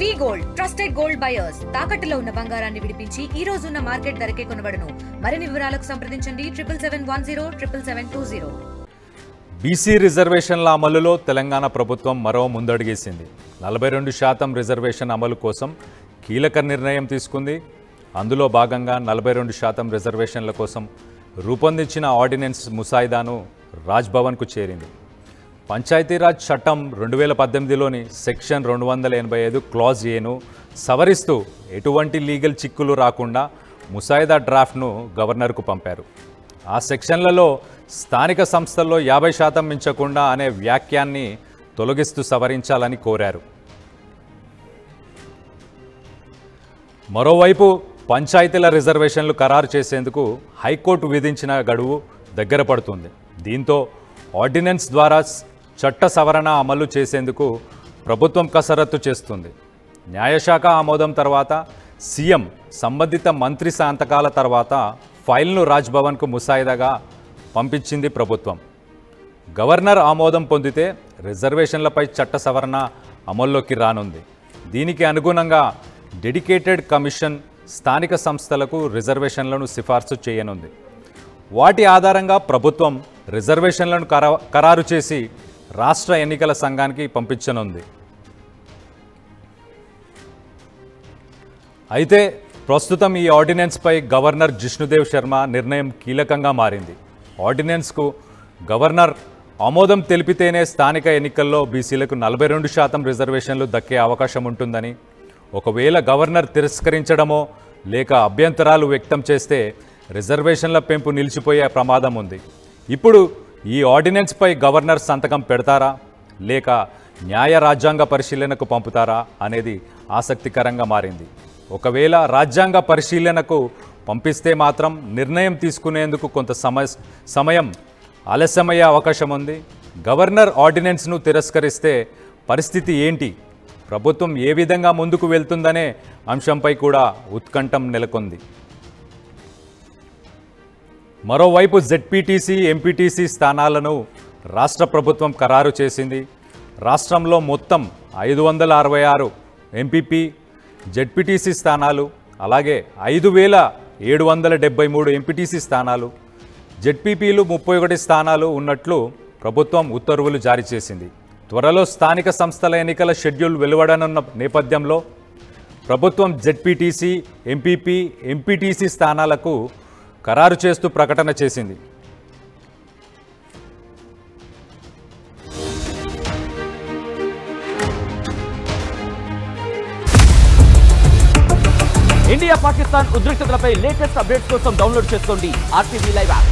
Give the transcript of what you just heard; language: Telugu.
వి గోల్డ్ ట్రస్టెడ్ గోల్డ్ బయర్స్ తాకట్టులో ఉన్న బంగారాన్ని విడిపించి ఈ రోజు ఉన్న మార్కెట్ ధరకే కొనబడును. మరిన్ని వివరాలకు సంప్రదించండి 77107720. బీసీ రిజర్వేషన్ల అమలులో తెలంగాణ ప్రభుత్వం మరో ముందడుగేసింది. 42% రిజర్వేషన్ అమలు కోసం కీలక నిర్ణయం తీసుకుంది. అందులో భాగంగా 42% రిజర్వేషన్ల కోసం రూపొందించిన ఆర్డినెన్స్ ముసాయిదాను రాజ్భవన్కు చేరింది. పంచాయతీరాజ్ చట్టం 2018లోని సెక్షన్ 285 క్లాజ్ ఏను సవరిస్తూ ఎటువంటి లీగల్ చిక్కులు రాకుండా ముసాయిదా డ్రాఫ్ట్ను గవర్నర్కు పంపారు. ఆ సెక్షన్లలో స్థానిక సంస్థల్లో 50% మించకుండా అనే వ్యాఖ్యాన్ని తొలగిస్తూ సవరించాలని కోరారు. మరోవైపు పంచాయతీల రిజర్వేషన్లు ఖరారు చేసేందుకు హైకోర్టు విధించిన గడువు దగ్గర పడుతుంది. దీంతో ఆర్డినెన్స్ ద్వారా చట్ట సవరణ అమలు చేసేందుకు ప్రభుత్వం కసరత్తు చేస్తుంది. న్యాయశాఖ ఆమోదం తర్వాత సీఎం సంబంధిత మంత్రి సంతకాల తర్వాత ఫైల్ను రాజ్భవన్కు ముసాయిదాగా పంపించింది ప్రభుత్వం. గవర్నర్ ఆమోదం పొందితే రిజర్వేషన్లపై చట్ట సవరణ అమల్లోకి రానుంది. దీనికి అనుగుణంగా డెడికేటెడ్ కమిషన్ స్థానిక సంస్థలకు రిజర్వేషన్లను సిఫార్సు చేయనుంది. వాటి ఆధారంగా ప్రభుత్వం రిజర్వేషన్లను ఖరారు చేసి రాష్ట్ర ఎన్నికల సంఘానికి పంపించనుంది. అయితే ప్రస్తుతం ఈ ఆర్డినెన్స్పై గవర్నర్ జిష్ణుదేవ్ శర్మ నిర్ణయం కీలకంగా మారింది. ఆర్డినెన్స్కు గవర్నర్ ఆమోదం తెలిపితేనే స్థానిక ఎన్నికల్లో బీసీలకు 42% రిజర్వేషన్లు దక్కే అవకాశం ఉంటుందని, ఒకవేళ గవర్నర్ తిరస్కరించడమో లేక అభ్యంతరాలు వ్యక్తం చేస్తే రిజర్వేషన్ల పెంపు నిలిచిపోయే ప్రమాదం ఉంది. ఇప్పుడు ఈ ఆర్డినెన్స్పై గవర్నర్ సంతకం పెడతారా లేక న్యాయ రాజ్యాంగ పరిశీలనకు పంపుతారా అనేది ఆసక్తికరంగా మారింది. ఒకవేళ రాజ్యాంగ పరిశీలనకు పంపిస్తే మాత్రం నిర్ణయం తీసుకునేందుకు కొంత సమయం ఆలస్యమయ్యే అవకాశం ఉంది. గవర్నర్ ఆర్డినెన్స్ను తిరస్కరిస్తే పరిస్థితి ఏంటి, ప్రభుత్వం ఏ విధంగా ముందుకు వెళ్తుందనే అంశంపై కూడా ఉత్కంఠం నెలకొంది. మరోవైపు జెడ్పీటీసీ, ఎంపీటీసీ స్థానాలను రాష్ట్ర ప్రభుత్వం ఖరారు చేసింది. రాష్ట్రంలో మొత్తం 566 ఎంపీపీ, జెడ్పీటీసీ స్థానాలు, అలాగే 5773 ఎంపీటీసీ స్థానాలు, జెడ్పీపీలు 31 స్థానాలు ఉన్నట్లు ప్రభుత్వం ఉత్తర్వులు జారీ చేసింది. త్వరలో స్థానిక సంస్థల ఎన్నికల షెడ్యూల్ వెలువడనున్న నేపథ్యంలో ప్రభుత్వం జెడ్పీటీసీ, ఎంపీపీ, ఎంపీటీసీ స్థానాలకు ఖరారు చేస్తూ ప్రకటన చేసింది. ఇండియా పాకిస్తాన్ ఉద్రిక్తతలపై లేటెస్ట్ అప్డేట్స్ కోసం డౌన్లోడ్ చేసుకోండి RTV లైవ్ యాప్.